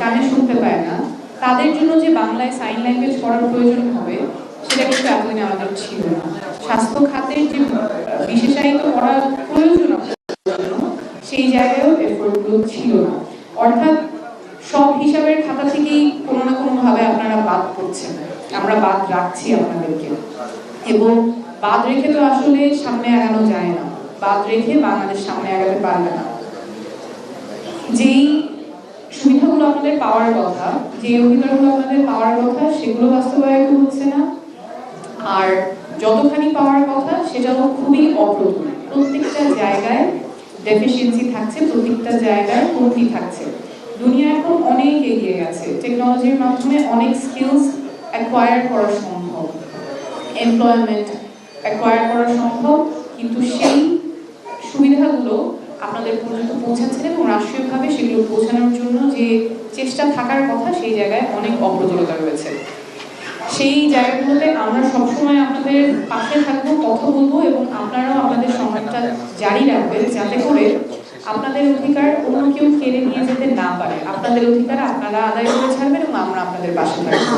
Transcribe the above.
কানে শুনতে পায় না, তাদের জন্য যে বাংলায় সাইন ল্যাঙ্গুয়েজ করার প্রয়োজন হবে সেটা কিন্তু এতদিন আমাদের ছিল না। স্বাস্থ্য খাতের যে বিশেষায়িত করা প্রয়োজন সেই জায়গায়ও এফোর্টগুলো ছিল না। অর্থাৎ সব হিসাবের খাতা থেকেই কোনো না কোনো ভাবে আপনারা বাদ করছেন, আমরা বাদ রাখছি আপনাদেরকে, এবং বাদ রেখে তো আসলে সামনে আগানো যায় না, বাদ রেখে বাংলাদেশ সামনে আগাতে পারবে না। যেই সুবিধাগুলো আপনাদের পাওয়ার কথা, যে অধিকারগুলো আপনাদের পাওয়ার কথা, সেগুলো বাস্তবায়িত হচ্ছে না। আর যতখানি পাওয়ার কথা সেটাও খুবই অপ্রতুল, প্রত্যেকটা জায়গায় ডেফিসিয়েন্সি থাকছে, প্রত্যেকটা জায়গায় কমতি থাকছে। দুনিয়া এখন অনেক এগিয়ে গেছে, টেকনোলজির মাধ্যমে অনেক স্কিলস অ্যাকোয়ার করা সম্ভব, এমপ্লয়মেন্ট অ্যাকোয়ার করা সম্ভব, কিন্তু সেই সুবিধাগুলো আপনাদের পর্যন্ত পৌঁছাচ্ছে এবং রাষ্ট্রীয়ভাবে সেগুলো পৌঁছানোর জন্য যে চেষ্টা থাকার কথা সেই জায়গায় অনেক অপ্রতুলতা রয়েছে। সেই জায়গাগুলোতে আমরা সবসময় আপনাদের পাশে থাকবো, কথা বলবো, এবং আপনারাও আপনাদের সংগ্রামটা জারি রাখবেন যাতে করে আপনাদের অধিকার অন্য কেউ কেড়ে নিয়ে যেতে না পারে। আপনাদের অধিকার আপনারা আদায় করে ছাড়বেন এবং আমরা আপনাদের পাশে থাকবো।